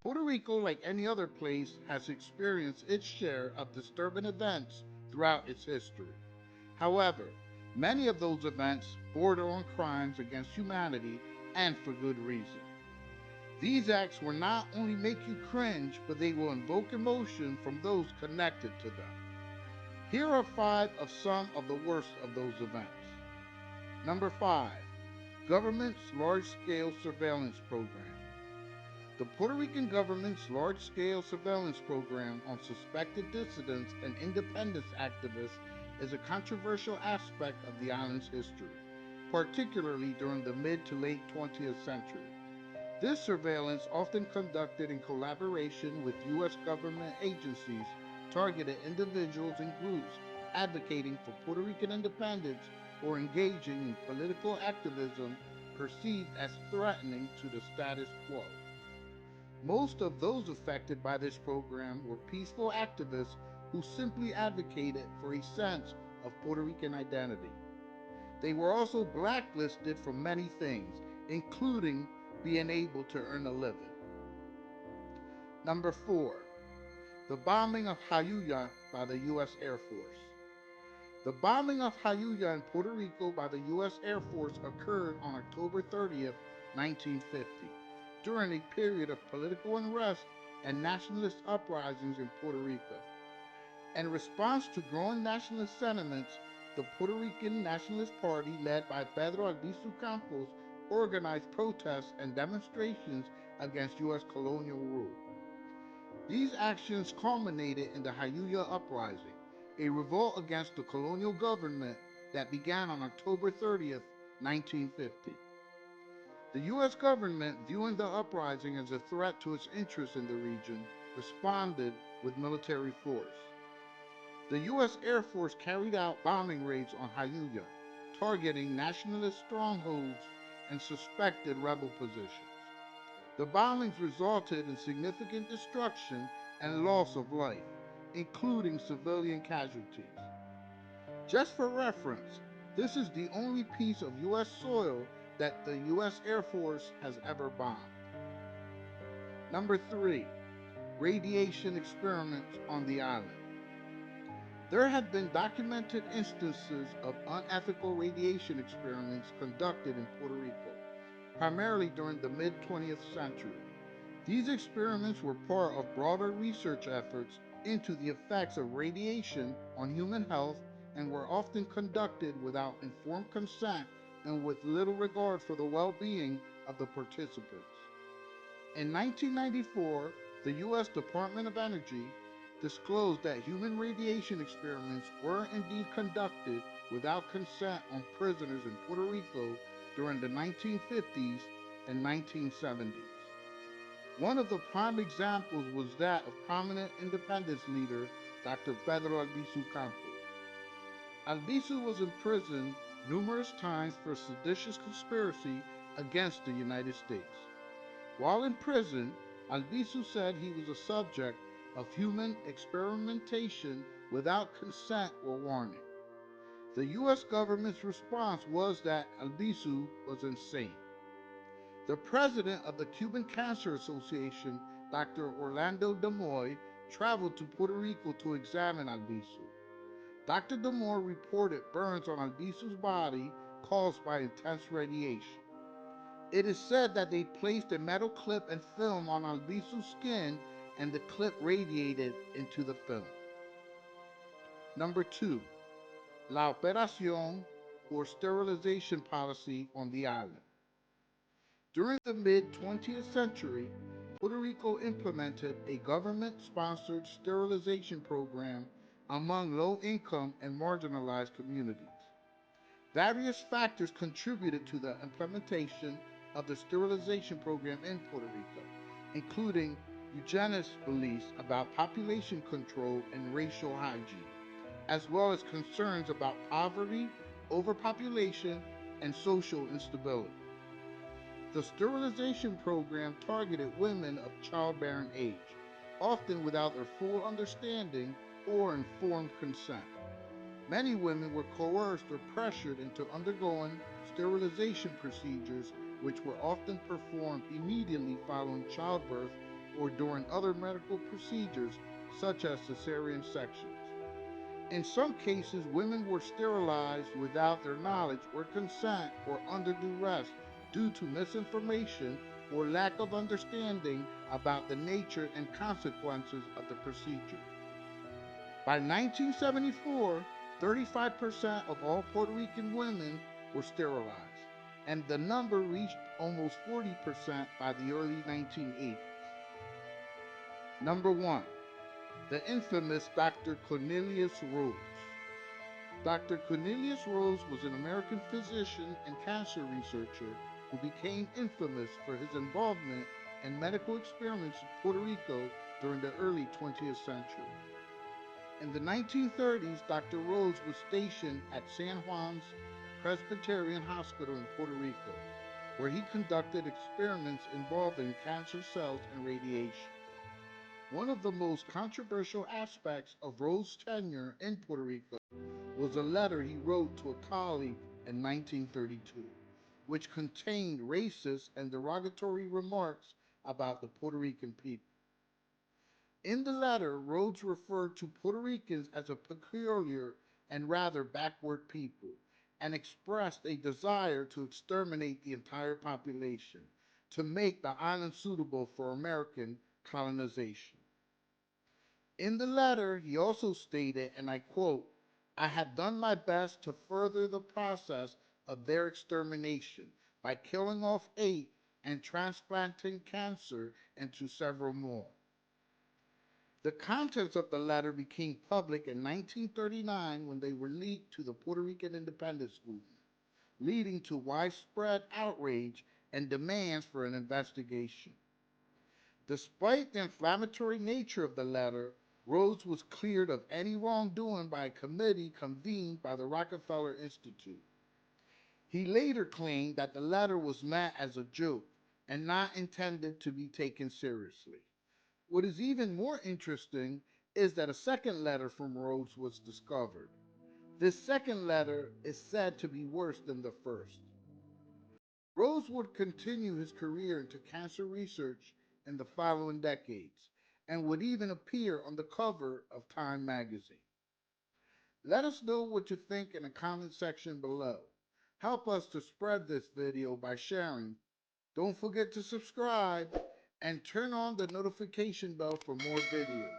Puerto Rico, like any other place, has experienced its share of disturbing events throughout its history. However, many of those events border on crimes against humanity and for good reason. These acts will not only make you cringe, but they will invoke emotion from those connected to them. Here are five of some of the worst of those events. Number five, government's large scale surveillance program. The Puerto Rican government's large scale surveillance program on suspected dissidents and independence activists is a controversial aspect of the island's history, particularly during the mid to late 20th century. This surveillance, often conducted in collaboration with U.S. government agencies, targeted individuals and groups advocating for Puerto Rican independence or engaging in political activism perceived as threatening to the status quo. Most of those affected by this program were peaceful activists who simply advocated for a sense of Puerto Rican identity. They were also blacklisted from many things, including being able to earn a living. Number four, the bombing of Jayuya by the U.S. Air Force. The bombing of Jayuya in Puerto Rico by the U.S. Air Force occurred on October 30th, 1950, during a period of political unrest and nationalist uprisings in Puerto Rico. In response to growing nationalist sentiments, the Puerto Rican Nationalist Party, led by Pedro Albizu Campos, organized protests and demonstrations against U.S. colonial rule. These actions culminated in the Jayuya Uprising, a revolt against the colonial government that began on October 30th, 1950. The U.S. government, viewing the uprising as a threat to its interests in the region, responded with military force. The U.S. Air Force carried out bombing raids on Jayuya, targeting nationalist strongholds and suspected rebel positions. The bombings resulted in significant destruction and loss of life, including civilian casualties. Just for reference, this is the only piece of U.S. soil that the U.S. Air Force has ever bombed. Number three, radiation experiments on the island. There have been documented instances of unethical radiation experiments conducted in Puerto Rico, primarily during the mid 20th century. These experiments were part of broader research efforts into the effects of radiation on human health and were often conducted without informed consent and with little regard for the well being of the participants. In 1994, the U.S. Department of Energy disclosed that human radiation experiments were indeed conducted without consent on prisoners in Puerto Rico during the 1950s and 1970s. One of the prime examples was that of prominent independence leader Dr. Pedro Albizu Campos. Albizu was imprisoned numerous times for seditious conspiracy against the United States. While in prison, Albizu said he was a subject of human experimentation without consent or warning. The U.S. government's response was that Albizu was insane. The president of the Cuban Cancer Association, Dr. Orlando Demoy, traveled to Puerto Rico to examine Albizu. Dr. Demoy reported burns on Albizu's body caused by intense radiation. It is said that they placed a metal clip and film on Albizu's skin and the clip radiated into the film. Number two, La Operación or sterilization policy on the island. During the mid 20th century, Puerto Rico implemented a government sponsored sterilization program among low income and marginalized communities. Various factors contributed to the implementation of the sterilization program in Puerto Rico, including eugenist beliefs about population control and racial hygiene, as well as concerns about poverty, overpopulation, and social instability. The sterilization program targeted women of childbearing age, often without their full understanding or informed consent. Many women were coerced or pressured into undergoing sterilization procedures, which were often performed immediately following childbirth or during other medical procedures such as cesarean sections. In some cases, women were sterilized without their knowledge or consent or under duress due to misinformation or lack of understanding about the nature and consequences of the procedure. By 1974, 35% of all Puerto Rican women were sterilized, and the number reached almost 40% by the early 1980s. Number 1. The infamous Dr. Cornelius Rose. Dr. Cornelius Rose was an American physician and cancer researcher who became infamous for his involvement in medical experiments in Puerto Rico during the early 20th century. In the 1930s, Dr. Rose was stationed at San Juan's Presbyterian Hospital in Puerto Rico, where he conducted experiments involving cancer cells and radiation. One of the most controversial aspects of Rose's tenure in Puerto Rico was a letter he wrote to a colleague in 1932, which contained racist and derogatory remarks about the Puerto Rican people. In the letter, Rhodes referred to Puerto Ricans as a peculiar and rather backward people, and expressed a desire to exterminate the entire population, to make the island suitable for American colonization. In the letter, he also stated, and I quote, "I had done my best to further the process of their extermination by killing off 8 and transplanting cancer into several more." The contents of the letter became public in 1939 when they were leaked to the Puerto Rican independence movement, leading to widespread outrage and demands for an investigation. Despite the inflammatory nature of the letter, Rhodes was cleared of any wrongdoing by a committee convened by the Rockefeller Institute. He later claimed that the letter was meant as a joke and not intended to be taken seriously. What is even more interesting is that a second letter from Rhodes was discovered. This second letter is said to be worse than the first. Rose would continue his career into cancer research in the following decades and would even appear on the cover of Time magazine. Let us know what you think in the comment section below. Help us to spread this video by sharing. Don't forget to subscribe and turn on the notification bell for more videos.